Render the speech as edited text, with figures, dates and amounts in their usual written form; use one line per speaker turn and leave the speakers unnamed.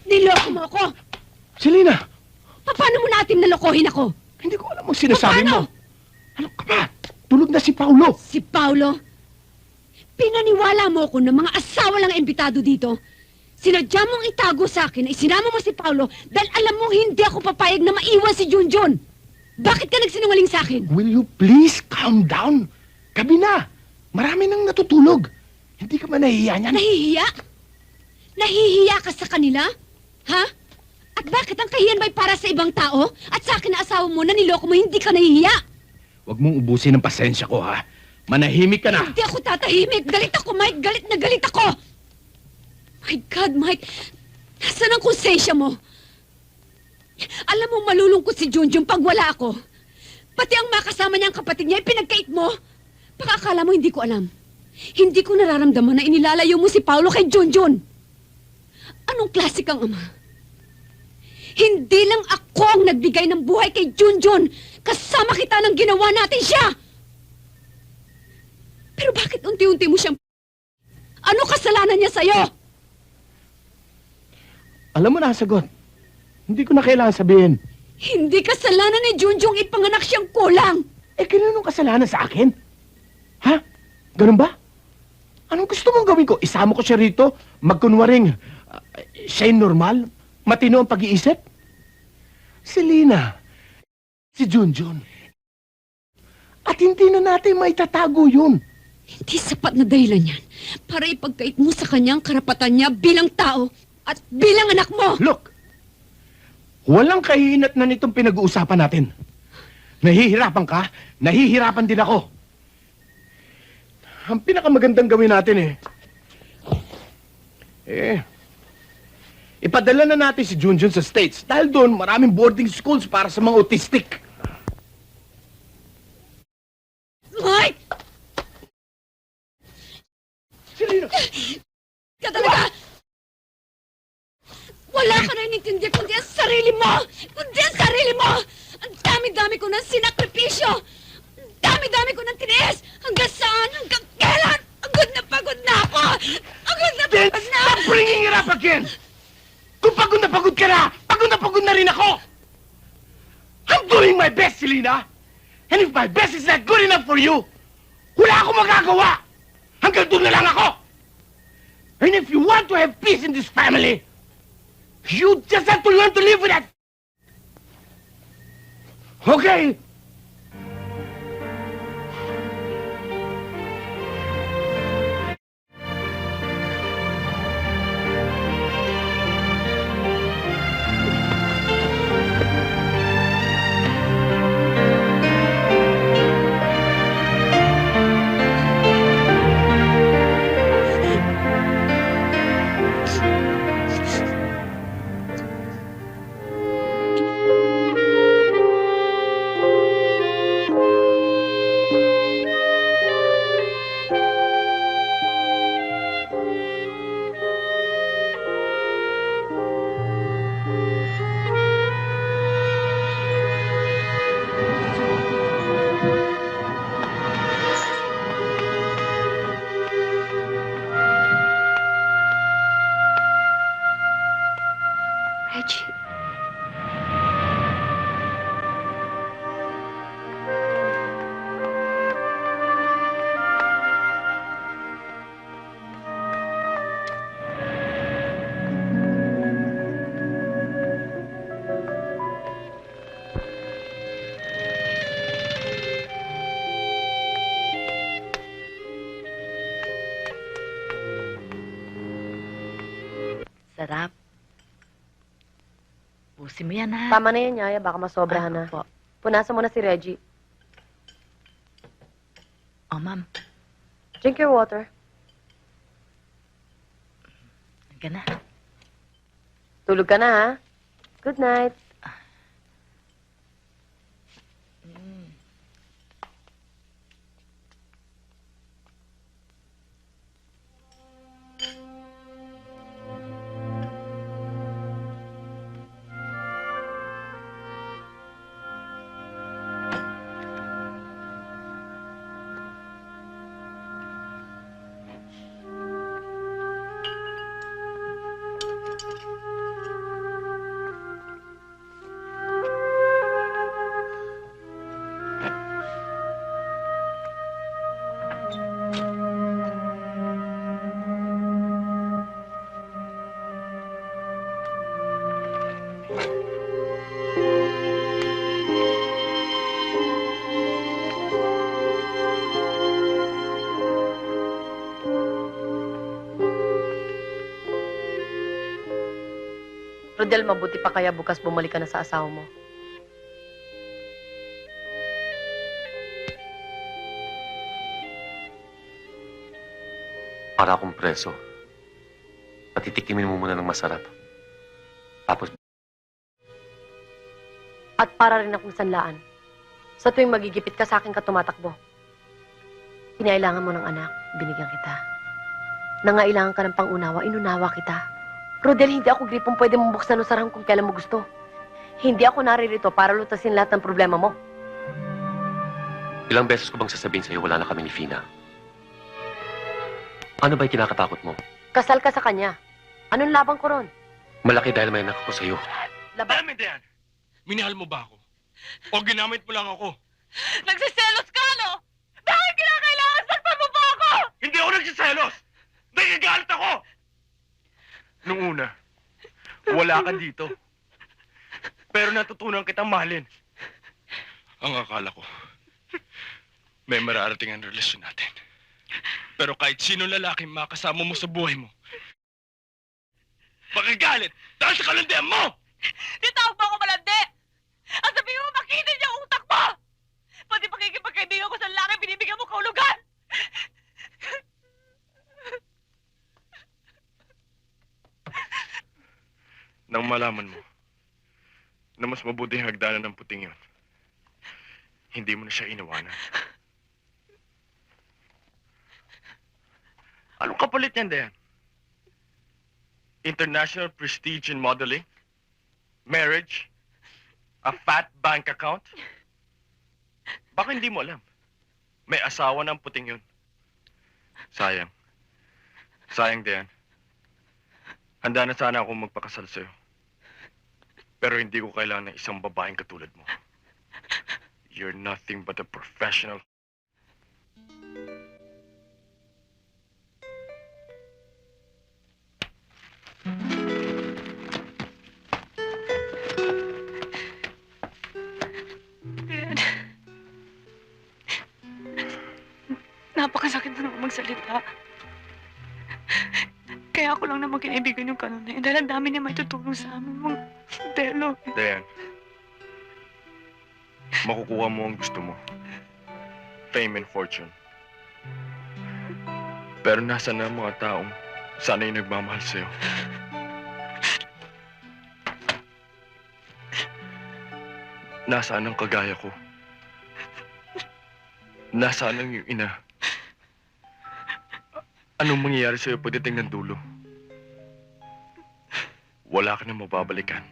Niloko mo ako!
Selena!
Paano mo natin nalokohin ako?
Hindi ko alam ang sinasabi
Paano?
mo. Ano ka ba? Tulog na si Paulo.
Si Paulo? Pinaniwala mo ko na mga asawa lang imbitado dito. Sinadya mong itago sa akin na isinama mo si Paulo dahil alam mong hindi ako papayag na maiwan si Junjun. Bakit ka nagsinungaling sa akin?
Will you please calm down? Gabi na. Marami nang natutulog. Hindi ka ba nahihiya niyan?
Nahihiya? Nahihiya ka sa kanila? Ha? At bakit ang kahiyan ba'y para sa ibang tao? At sa akin na asawa mo na niloko mo, hindi ka nahihiya?
Huwag mong ubusin ang pasensya ko, ha? Manahimik ka na.
Hindi ako tatahimik. Galit ako, Mike. Galit na galit ako. My God, Mike. Nasaan ang konsensya mo? Alam mo, malulungkot si Junjun pag wala ako. Pati ang makasama niyang kapatid niya, pinagkait mo. Baka akala mo hindi ko alam. Hindi ko nararamdaman na inilalayo mo si Paulo kay Junjun. Anong klase kang ama? Hindi lang ako ang nagbigay ng buhay kay Junjun. Kasama kita nang ginawa natin siya. Pero bakit unti-unti mo siyang... Ano kasalanan niya sa'yo?
Alam mo na ang sagot. Hindi ko na kailangan sabihin.
Hindi kasalanan ni Junjun ipanganak siyang kulang.
Eh, kanunong kasalanan sa akin? Ha? Ganun ba? Anong gusto mong gawin ko? Isama ko siya rito? Magkunwaring siya'y normal? Matino ang pag-iisip? Selena, si Junjun. At hindi na natin maitatago yun.
Hindi sapat na dahilan yan para ipagkait mo sa kanyang karapatan niya bilang tao at bilang anak mo.
Look, walang kahihinat na nitong pinag-uusapan natin. Nahihirapan ka, nahihirapan din ako. Ang pinakamagandang gawin natin ipadala na natin si Junjun sa States dahil doon maraming boarding schools para sa mga autistic.
Mike!
Selena!
Ka talaga! Wala ka na inintindi kundi ang sarili mo! Kundi ang sarili mo! Ang dami-dami ko ng sinakripisyo! Ang dami-dami ko ng tiniis! Hanggang saan? Hanggang kailan? Agod na pagod na ako! Agod na
Then
pagod na!
stop bringing it up again! Kung pagod na pagod na rin ako! I'm doing my best, Selena! And if my best is not good enough for you, wala akong magagawa! Hanggang doon na lang ako! And if you want to have peace in this family, you just have to learn to live with that! Okay?
Reggie.
Sarap. Pusin mo yan, ha?
Tama na yan, Yaya. Baka masobrahan na.
Po.
Punasan mo na si Reggie.
Oh, ma'am.
Drink your water.
Ka na.
Tulog ka na, ha? Good night. Rodel, mabuti pa kaya bukas bumalik ka na sa asawa mo.
Para akong preso. Patitikimin mo muna ng masarap. Tapos,
At para rin akong sanlaan. Sa tuwing magigipit ka sa akin ka tumatakbo. Kinailangan mo ng anak, binigyan kita. Nangailangan ka ng pangunawa, inunawa kita. Rodel, hindi ako gripong pwede mong buksan o sarahan kung kailan mo gusto. Hindi ako naririto para lutasin lahat ng problema mo.
ilang beses ko bang sasabihin sa'yo wala na kami ni Fina? Ano ba'y kinakatakot mo?
Kasal ka sa kanya. Anong labang ko ron?
Malaki dahil may anak ako sa'yo.
Laban?
Damn it, Dan! Minahal mo ba ako? O ginamit mo lang ako?
Nagsiselos ka, no? Bakit kinakailangan? Saktan mo pa ako!
Hindi ako nagsiselos! Nagagalit ako! Nung una, wala ka dito. Pero natutunan kitang mahalin. Ang akala ko, may mararating ang relasyon natin. Pero kahit sino lalaki makasama mo sa buhay mo, magagalit dahil sa kalandian mo!
Titawag mo ako malandi! Ang sabihin mo, makita niya ang utak mo! Pati pakikipagkaibigan ko sa lalaki, binibigyan mo kahulugan!
Nang malaman mo na mas mabuti ang hagdanan ng puting yun, hindi mo na siya inawanan. Anong kapalit niyan, Dayan? International prestige in modeling? Marriage? A fat bank account? Baka hindi mo alam. May asawa ng puting yun. Sayang. Sayang, Dayan. Handa na sana akong magpakasal sa'yo. Pero hindi ko kailangan ng isang babaeng katulad mo. You're nothing but a professional.
Dad. Napakasakit mo naman magsalita. Kaya ako lang naman kinaibigan yung kanon na yun dahil ang dami niya may tutulong sa amin, mga modelo.
Dayan, makukuha mo ang gusto mo. Fame and fortune. Pero nasa na ang mga taong sana'y nagmamahal sa'yo. Nasaan ang kagaya ko? Nasaan ang iyong ina? Anong mangyayari sa'yo pagdating ng dulo? Wala ka na mababalikan.